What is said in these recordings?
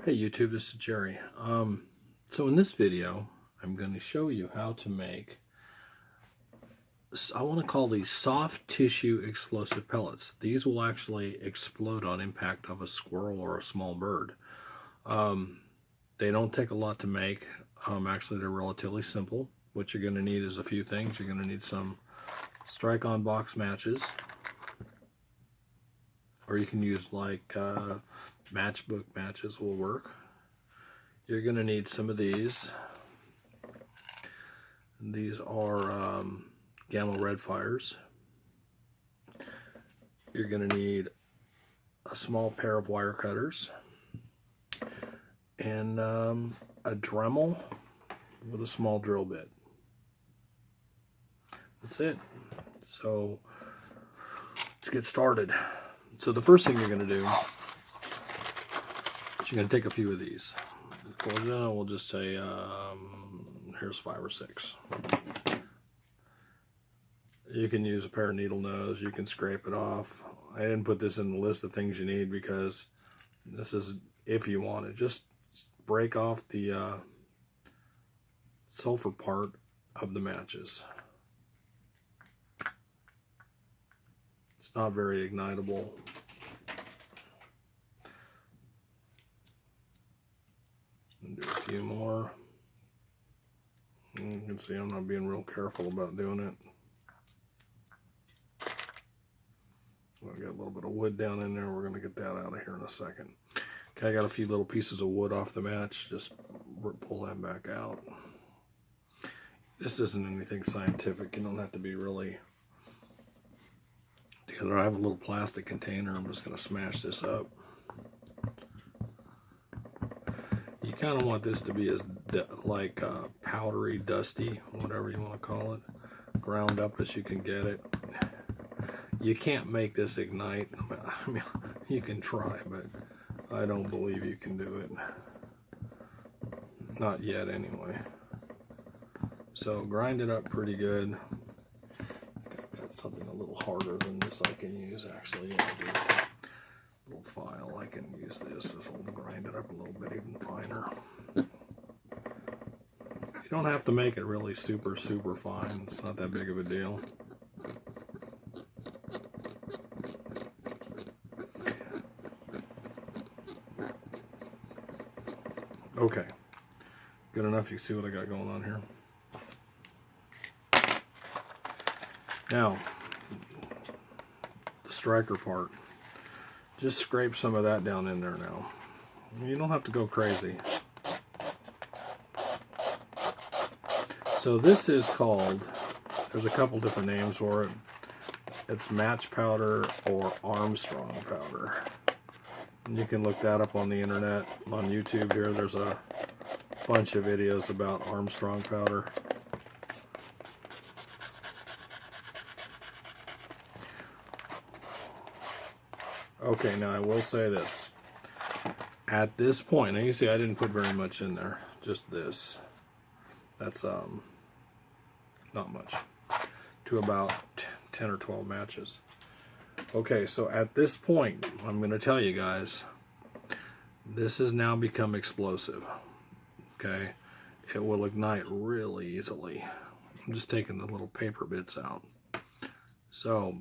Hey YouTube, this is Jerry. So in this video, I'm going to show you how to make, I want to call these soft tissue explosive pellets. These will actually explode on impact of a squirrel or a small bird. They don't take a lot to make. Actually, they're relatively simple. What you're going to need is a few things. You're going to need some strike-on box matches, or you can use like matchbook matches will work. You're going to need some of these. These are gamma red fires. You're going to need a small pair of wire cutters and a Dremel with a small drill bit. That's it. So let's get started. So the first thing you're going to do is you're going to take a few of these. We'll just say here's 5 or 6. You can use a pair of needle nose. You can scrape it off. I didn't put this in the list of things you need because this is if you want it. Just break off the sulfur part of the matches. It's not very ignitable. And do a few more. You can see I'm not being real careful about doing it. I got a little bit of wood down in there. We're going to get that out of here in a second. Okay, I got a few little pieces of wood off the match. Just pull them back out. This isn't anything scientific. You don't have to be really together. I have a little plastic container. I'm just going to smash this up. You kind of want this to be as like powdery, dusty, whatever you want to call it, ground up as you can get it. You can't make this ignite. I mean, you can try, but I don't believe you can do it. Not yet, anyway. So grind it up pretty good. I've got something a little harder than this I can use, actually. Yeah, I do. Little file, I can use this. This will grind it up a little bit even finer. You don't have to make it really super fine. It's not that big of a deal. Okay, good enough. You see what I got going on here. Now, the striker part. Just scrape some of that down in there now. You don't have to go crazy. So this is called, there's a couple different names for it. It's match powder or Armstrong powder. And you can look that up on the internet, on YouTube here. There's a bunch of videos about Armstrong powder. Okay, now I will say this. At this point, now you see I didn't put very much in there, just this. That's not much. To about 10 or 12 matches. Okay, so at this point, I'm going to tell you guys, this has now become explosive. Okay, it will ignite really easily. I'm just taking the little paper bits out. So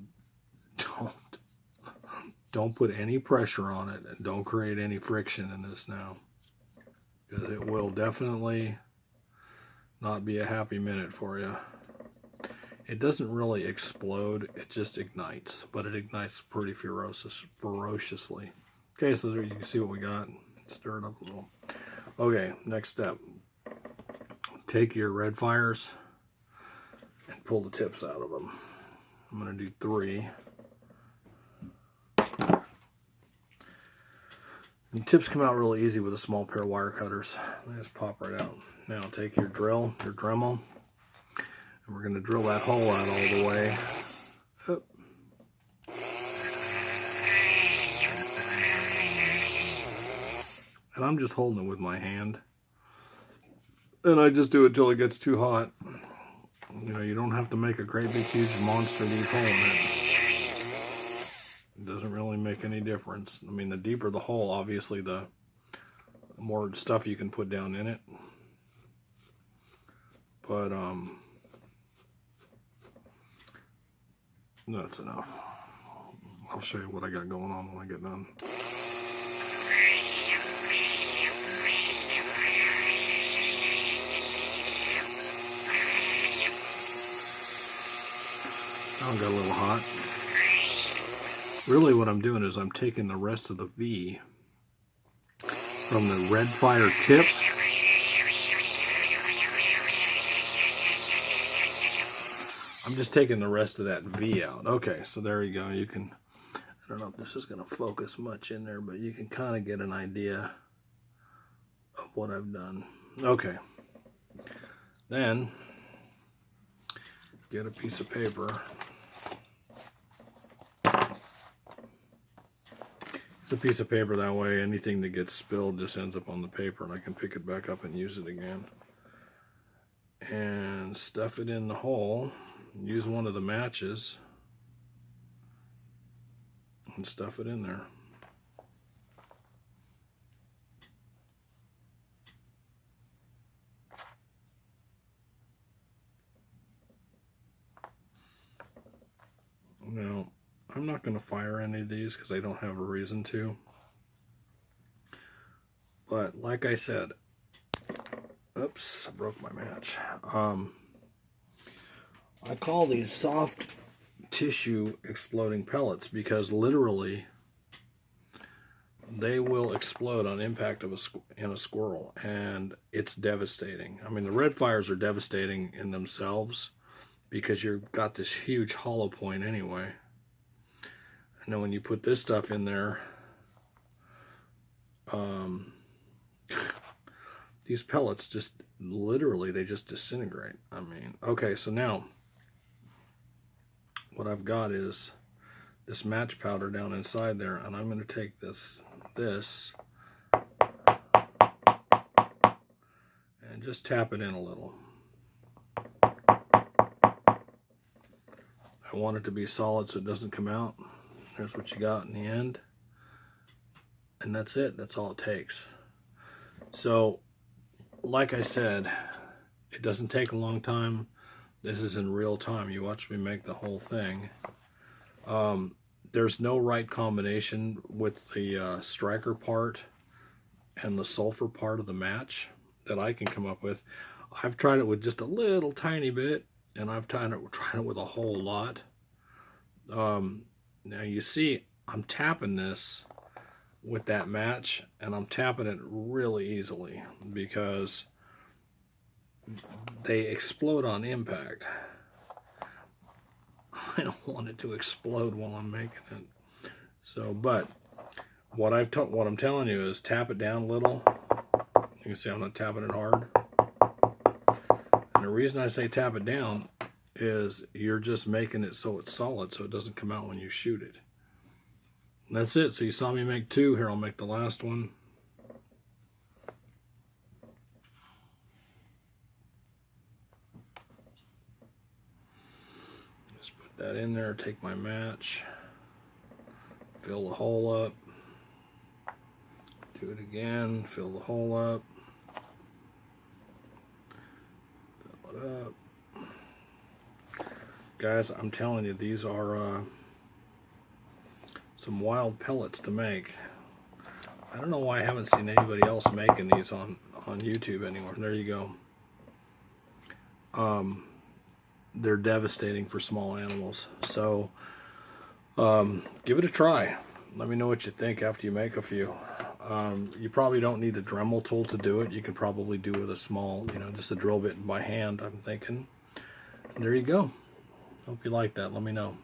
don't put any pressure on it, and don't create any friction in this now, because it will definitely not be a happy minute for you. It doesn't really explode, it just ignites, but it ignites pretty ferociously. Okay, so there you can see what we got. Stir it up a little. Okay, next step. Take your red fires and pull the tips out of them. I'm going to do 3. The tips come out really easy with a small pair of wire cutters. They just pop right out. Now take your drill, your Dremel, and we're going to drill that hole out all the way. Up. And I'm just holding it with my hand. And I just do it till it gets too hot. You know, you don't have to make a great big huge monster deep hole in it. It doesn't really make any difference. I mean, the deeper the hole, obviously the more stuff you can put down in it. But that's enough. I'll show you what I got going on when I get done. Now it got a little hot. Really what I'm doing is I'm taking the rest of the V from the red fire tip I'm just taking the rest of that V out. Okay, so there you go. You can, I don't know if this is going to focus much in there, but you can kind of get an idea of what I've done. Okay. Then, get a piece of paper. It's a piece of paper, that way anything that gets spilled just ends up on the paper and I can pick it back up and use it again. And stuff it in the hole. Use one of the matches and stuff it in there. Now, I'm not going to fire any of these because I don't have a reason to. But like I said, oops, I broke my match. I call these soft tissue exploding pellets because literally they will explode on impact of in a squirrel, and it's devastating. I mean, the red fires are devastating in themselves because you've got this huge hollow point anyway. And then when you put this stuff in there, these pellets just literally, they just disintegrate. I mean, okay, so now what I've got is this match powder down inside there, and I'm going to take this and just tap it in a little. I want it to be solid so it doesn't come out. Here's what you got in the end. And that's it. That's all it takes. So, like I said, it doesn't take a long time. This is in real time. You watch me make the whole thing. There's no right combination with the striker part and the sulfur part of the match that I can come up with. I've tried it with just a little tiny bit, and I've tried it with a whole lot. Now you see, I'm tapping this with that match, and I'm tapping it really easily because they explode on impact. I don't want it to explode while I'm making it. So, but what I'm telling you is tap it down a little. You can see I'm not tapping it hard. And the reason I say tap it down is you're just making it so it's solid, so it doesn't come out when you shoot it. And that's it. So you saw me make two. Here, I'll make the last one. Just put that in there, take my match, fill the hole up, do it again, fill the hole up, fill it up. Guys, I'm telling you, these are some wild pellets to make. I don't know why I haven't seen anybody else making these on YouTube anymore. There you go. They're devastating for small animals. So give it a try. Let me know what you think after you make a few. You probably don't need a Dremel tool to do it. You could probably do it with a small, just a drill bit by hand, I'm thinking. And there you go. Hope you like that. Let me know.